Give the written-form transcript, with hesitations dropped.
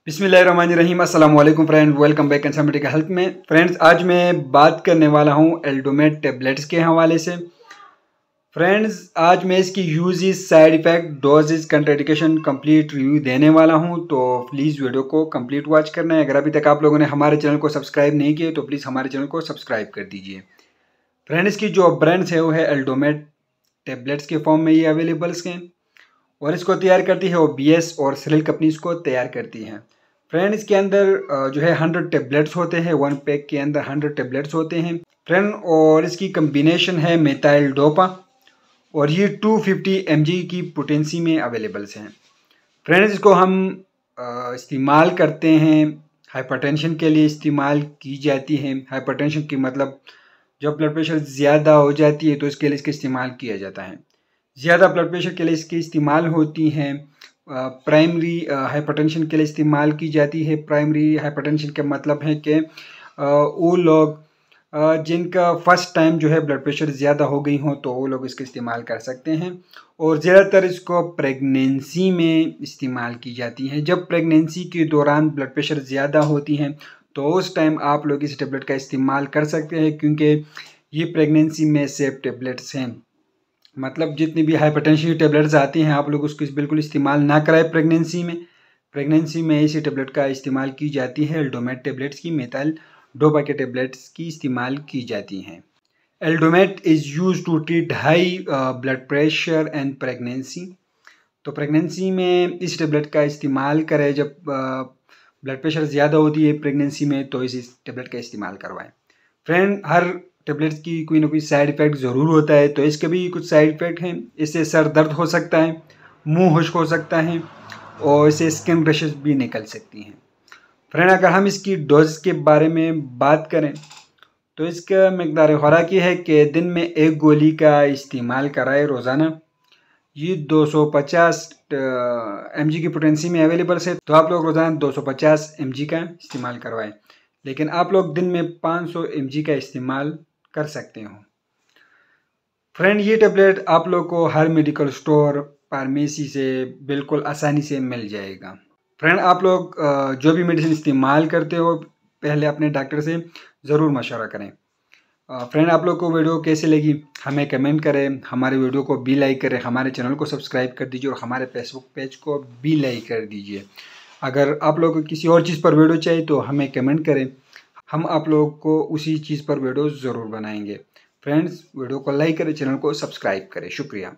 बिस्मिल्लाहिर्रहमानिर्रहीम अस्सलाम वालेकुम friend, welcome back consult medical health में। फ्रेंड्स, आज मैं बात करने वाला हूं एल्डोमेट टेबलेट्स के हवाले से। फ्रेंड्स, आज मैं इसकी uses, side effect, doses, contraindication complete review देने वाला हूं, तो प्लीज़ वीडियो को कंप्लीट वॉच करना है। अगर अभी तक आप लोगों ने हमारे चैनल को सब्सक्राइब नहीं किया तो प्लीज़ हमारे चैनल को सब्सक्राइब कर दीजिए। फ्रेंड, इसकी जो ब्रांड्स है वो है एल्डोमेट टेबलेट्स के फॉर्म में ये अवेलेबल्स हैं और इसको तैयार करती है वो BS और सेलिल कंपनी इसको तैयार करती है। फ्रेंड, इसके अंदर जो है 100 टेबलेट्स होते हैं। 1 पैक के अंदर 100 टेबलेट्स होते हैं फ्रेंड, और इसकी कम्बिनेशन है मेथाइल डोपा और ये 250 mg की पोटेंसी में अवेलेबल्स हैं। फ्रेंड्स, इसको हम इस्तेमाल करते हैं, हाइपरटेंशन के लिए इस्तेमाल की जाती है। हाइपरटेंशन की मतलब जब ब्लड प्रेशर ज़्यादा हो जाती है तो इसके लिए इसका इस्तेमाल किया जाता है। ज़्यादा ब्लड प्रेशर के लिए इसकी इस्तेमाल होती हैं। प्राइमरी हाइपरटेंशन के लिए इस्तेमाल की जाती है। प्राइमरी हाइपरटेंशन का मतलब है कि वो लोग जिनका फर्स्ट टाइम जो है ब्लड प्रेशर ज़्यादा हो गई हो तो वो लोग इसका इस्तेमाल कर सकते हैं। और ज़्यादातर इसको प्रेगनेंसी में इस्तेमाल की जाती है। जब प्रेगनेंसी के दौरान ब्लड प्रेशर ज़्यादा होती है तो उस टाइम आप लोग इस टेबलेट का इस्तेमाल कर सकते हैं, क्योंकि ये प्रेगनेंसी में सेफ टेबलेट्स हैं। मतलब जितनी भी हाइपरटेंशन की टेबलेट्स आती हैं आप लोग उसको बिल्कुल इस्तेमाल ना कराएं प्रेगनेंसी में। प्रेगनेंसी में इसी टेबलेट का इस्तेमाल की जाती है। एल्डोमेट टेबलेट्स की, मेथाइल डोपा के टेबलेट्स की इस्तेमाल की जाती हैं। Aldomet is use to treat high blood pressure and pregnancy. तो प्रेगनेंसी में इस टेबलेट का इस्तेमाल करें। जब ब्लड प्रेशर ज़्यादा होती है प्रेगनेंसी में तो इस टेबलेट का इस्तेमाल करवाएं। फ्रेंड, हर टेबलेट्स की कोई ना कोई साइड इफ़ेक्ट ज़रूर होता है, तो इसके भी कुछ साइड इफ़ेक्ट हैं। इससे सर दर्द हो सकता है, मुंह खुश्क हो सकता है और इससे स्किन रैशेस भी निकल सकती हैं। फ्रेंड, अगर हम इसकी डोज के बारे में बात करें तो इसका मकदार खुराक ये है कि दिन में 1 गोली का इस्तेमाल कराए रोज़ाना। ये 250 mg की पोटेंसी में अवेलेबल है, तो आप लोग रोज़ाना 250 mg का इस्तेमाल करवाएं। लेकिन आप लोग दिन में 500 mg का इस्तेमाल कर सकते हो। फ्रेंड, ये टेबलेट आप लोग को हर मेडिकल स्टोर, फार्मेसी से बिल्कुल आसानी से मिल जाएगा। फ्रेंड, आप लोग जो भी मेडिसिन इस्तेमाल करते हो पहले अपने डॉक्टर से ज़रूर मशवरा करें। फ्रेंड, आप लोग को वीडियो कैसी लगी हमें कमेंट करें, हमारे वीडियो को भी लाइक करें, हमारे चैनल को सब्सक्राइब कर दीजिए और हमारे फेसबुक पेज को भी लाइक कर दीजिए। अगर आप लोग को किसी और चीज़ पर वीडियो चाहिए तो हमें कमेंट करें, हम आप लोगों को उसी चीज़ पर वीडियो ज़रूर बनाएंगे। फ्रेंड्स, वीडियो को लाइक करें, चैनल को सब्सक्राइब करें। शुक्रिया।